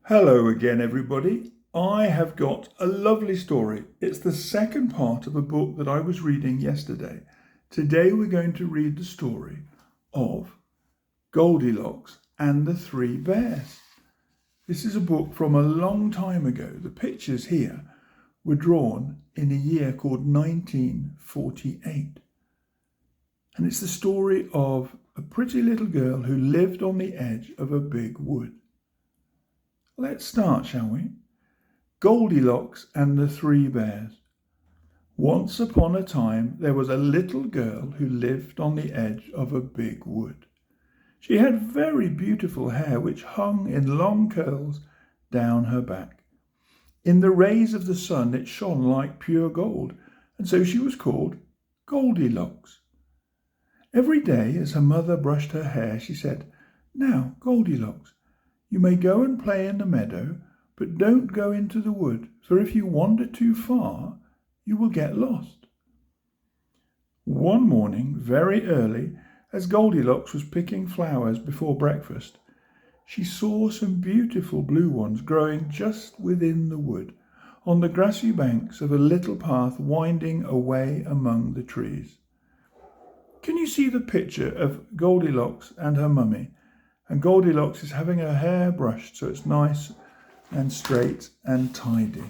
Hello again, everybody. I have got a lovely story. It's the second part of a book that I was reading yesterday. Today we're going to read the story of Goldilocks and the Three Bears. This is a book from a long time ago. The pictures here were drawn in a year called 1948. And it's the story of a pretty little girl who lived on the edge of a big wood. Let's start, shall we? Goldilocks and the Three Bears. Once upon a time, there was a little girl who lived on the edge of a big wood. She had very beautiful hair which hung in long curls down her back. In the rays of the sun, it shone like pure gold, and so she was called Goldilocks. Every day, as her mother brushed her hair, she said, "Now, Goldilocks, you may go and play in the meadow, but don't go into the wood, for if you wander too far, you will get lost." One morning, very early, as Goldilocks was picking flowers before breakfast, she saw some beautiful blue ones growing just within the wood, on the grassy banks of a little path winding away among the trees. Can you see the picture of Goldilocks and her mummy? And Goldilocks is having her hair brushed so it's nice and straight and tidy.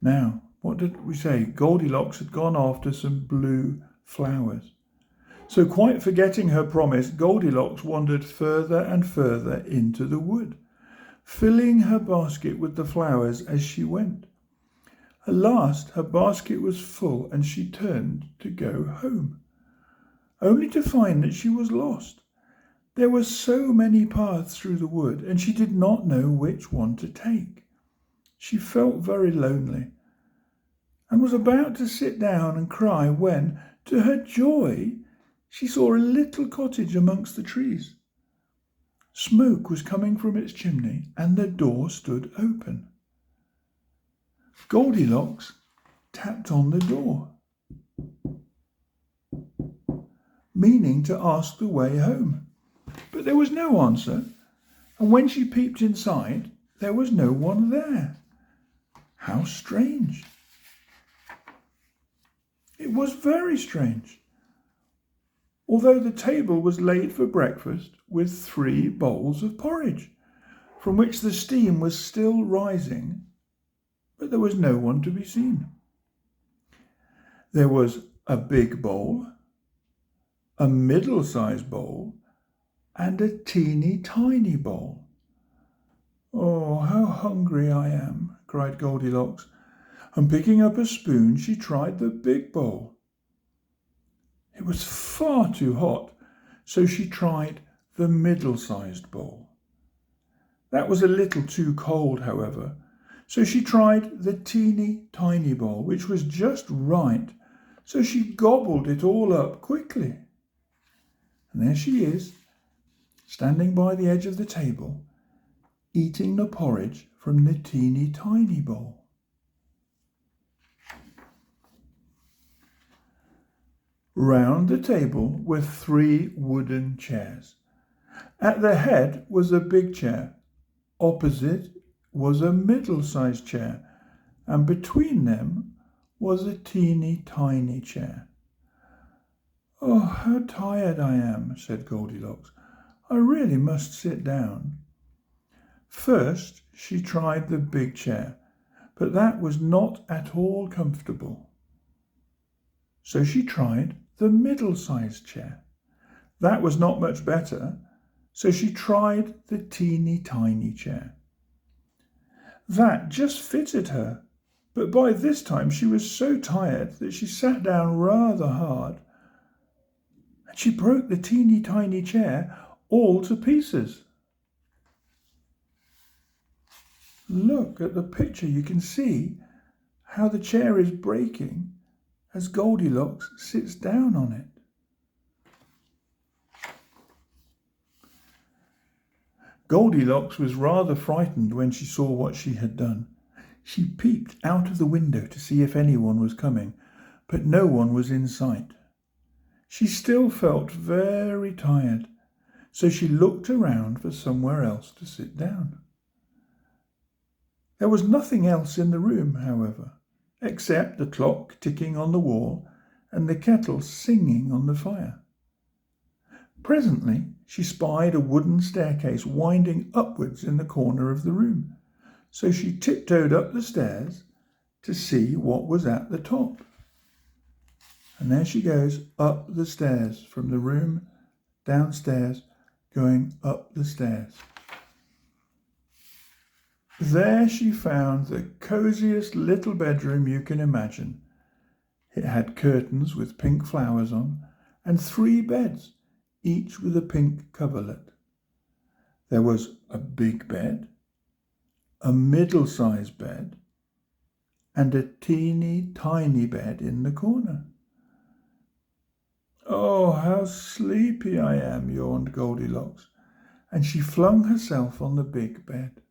Now, what did we say? Goldilocks had gone after some blue flowers. So quite forgetting her promise, Goldilocks wandered further and further into the wood, filling her basket with the flowers as she went. At last her basket was full and she turned to go home, only to find that she was lost. There were so many paths through the wood, and she did not know which one to take. She felt very lonely, and was about to sit down and cry when, to her joy, she saw a little cottage amongst the trees. Smoke was coming from its chimney, and the door stood open. Goldilocks tapped on the door, meaning to ask the way home. But there was no answer, and when she peeped inside, there was no one there. How strange! It was very strange. Although the table was laid for breakfast with 3 bowls of porridge, from which the steam was still rising, but there was no one to be seen. There was a big bowl, a middle-sized bowl, and a teeny tiny bowl. "Oh, how hungry I am," cried Goldilocks, and picking up a spoon she tried the big bowl. It was far too hot, so she tried the middle-sized bowl. That was a little too cold, however, so she tried the teeny tiny bowl, which was just right, so she gobbled it all up quickly. And there she is, standing by the edge of the table, eating the porridge from the teeny tiny bowl. Round the table were 3 wooden chairs. At the head was a big chair. Opposite was a middle-sized chair, and between them was a teeny tiny chair. "Oh, how tired I am," said Goldilocks. "I really must sit down." First she tried the big chair, but that was not at all comfortable. So she tried the middle-sized chair. That was not much better, so she tried the teeny tiny chair. That just fitted her, but by this time she was so tired that she sat down rather hard, and she broke the teeny tiny chair all to pieces. Look at the picture. You can see how the chair is breaking as Goldilocks sits down on it. Goldilocks was rather frightened when she saw what she had done. She peeped out of the window to see if anyone was coming, but no one was in sight. She still felt very tired, so she looked around for somewhere else to sit down. There was nothing else in the room, however, except the clock ticking on the wall and the kettle singing on the fire. Presently she spied a wooden staircase winding upwards in the corner of the room, so she tiptoed up the stairs to see what was at the top. And there she goes up the stairs, from the room downstairs, going up the stairs. There she found the cosiest little bedroom you can imagine. It had curtains with pink flowers on, and 3 beds, each with a pink coverlet. There was a big bed, a middle-sized bed, and a teeny tiny bed in the corner. "Oh, how sleepy I am," yawned Goldilocks, and she flung herself on the big bed.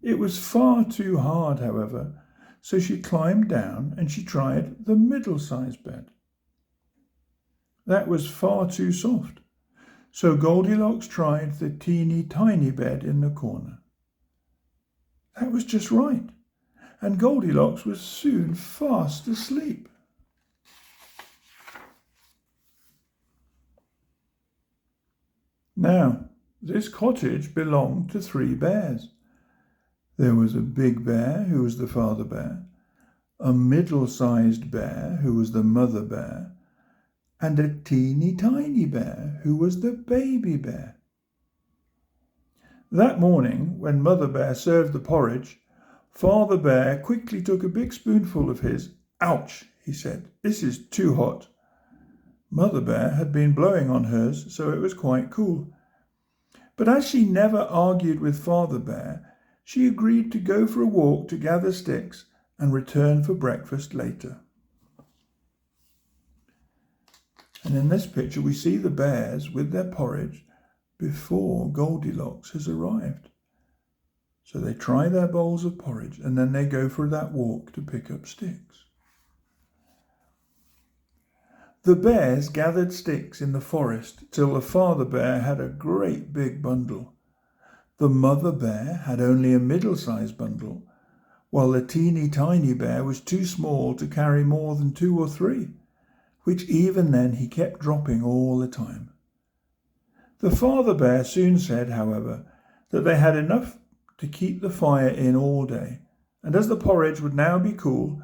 It was far too hard, however, so she climbed down and she tried the middle-sized bed. That was far too soft, so Goldilocks tried the teeny tiny bed in the corner. That was just right, and Goldilocks was soon fast asleep. Now, this cottage belonged to 3 bears. There was a big bear, who was the father bear, a middle-sized bear, who was the mother bear, and a teeny tiny bear, who was the baby bear. That morning, when Mother Bear served the porridge, Father Bear quickly took a big spoonful of his. "Ouch," he said, "this is too hot." Mother Bear had been blowing on hers, so it was quite cool. But as she never argued with Father Bear, she agreed to go for a walk to gather sticks and return for breakfast later. And in this picture we see the bears with their porridge before Goldilocks has arrived. So they try their bowls of porridge and then they go for that walk to pick up sticks. The bears gathered sticks in the forest till the father bear had a great big bundle. The mother bear had only a middle-sized bundle, while the teeny tiny bear was too small to carry more than 2 or 3, which even then he kept dropping all the time. The father bear soon said, however, that they had enough to keep the fire in all day, and as the porridge would now be cool,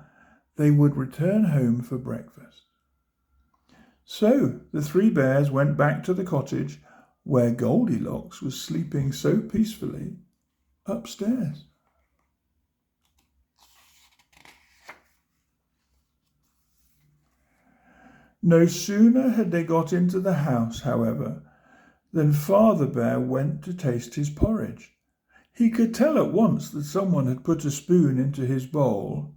they would return home for breakfast. So the 3 bears went back to the cottage where Goldilocks was sleeping so peacefully upstairs. No sooner had they got into the house, however, than Father Bear went to taste his porridge. He could tell at once that someone had put a spoon into his bowl.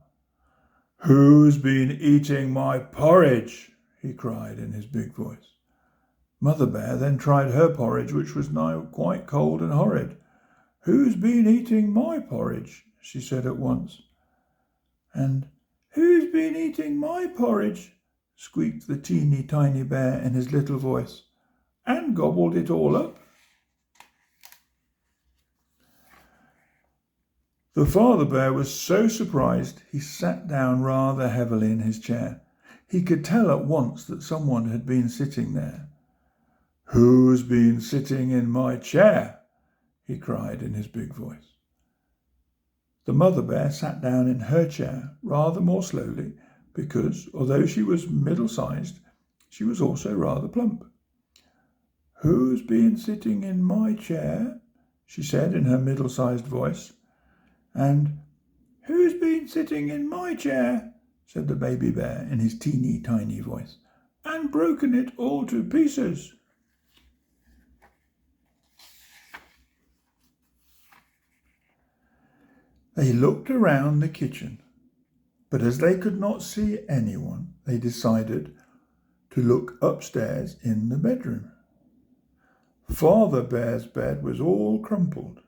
"Who's been eating my porridge?" he cried in his big voice. Mother Bear then tried her porridge, which was now quite cold and horrid. "Who's been eating my porridge?" she said at once. And "Who's been eating my porridge?" squeaked the teeny tiny bear in his little voice, and gobbled it all up. The father bear was so surprised he sat down rather heavily in his chair. He could tell at once that someone had been sitting there. "Who's been sitting in my chair?" he cried in his big voice. The mother bear sat down in her chair rather more slowly because, although she was middle-sized, she was also rather plump. "Who's been sitting in my chair?" she said in her middle-sized voice. And "Who's been sitting in my chair?" said the baby bear in his teeny tiny voice, "and broken it all to pieces." They looked around the kitchen, but as they could not see anyone, they decided to look upstairs in the bedroom. Father Bear's bed was all crumpled.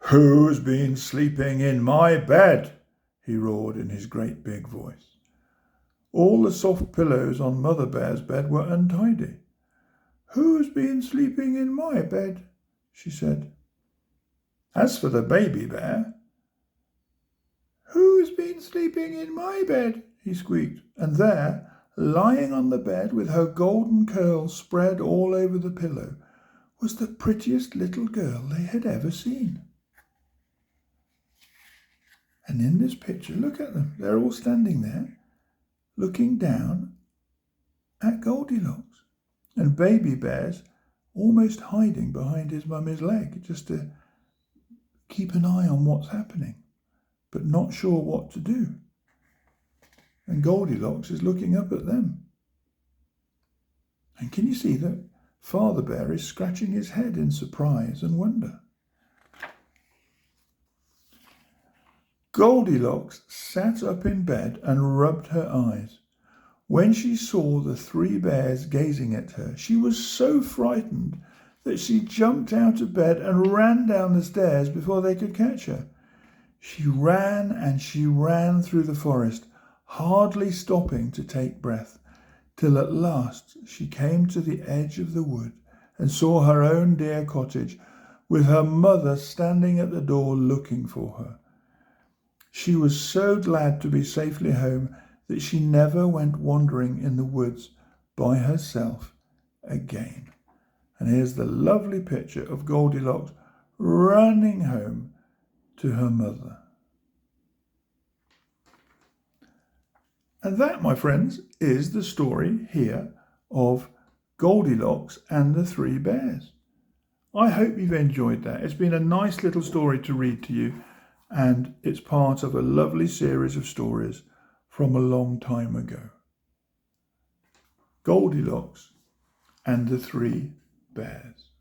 "Who's been sleeping in my bed?" he roared in his great big voice. All the soft pillows on Mother Bear's bed were untidy. "Who's been sleeping in my bed?" she said. As for the baby bear, "Who's been sleeping in my bed?" he squeaked. And there, lying on the bed with her golden curls spread all over the pillow, was the prettiest little girl they had ever seen. And in this picture, look at them. They're all standing there, looking down at Goldilocks. And baby bear's almost hiding behind his mummy's leg just to keep an eye on what's happening, but not sure what to do. And Goldilocks is looking up at them. And can you see that Father Bear is scratching his head in surprise and wonder? Goldilocks sat up in bed and rubbed her eyes. When she saw the three bears gazing at her, she was so frightened that she jumped out of bed and ran down the stairs before they could catch her. She ran and she ran through the forest, hardly stopping to take breath, till at last she came to the edge of the wood and saw her own dear cottage, with her mother standing at the door looking for her. She was so glad to be safely home that she never went wandering in the woods by herself again. And here's the lovely picture of Goldilocks running home to her mother. And that, my friends, is the story here of Goldilocks and the Three Bears. I hope you've enjoyed that. It's been a nice little story to read to you, and it's part of a lovely series of stories from a long time ago. Goldilocks and the Three Bears.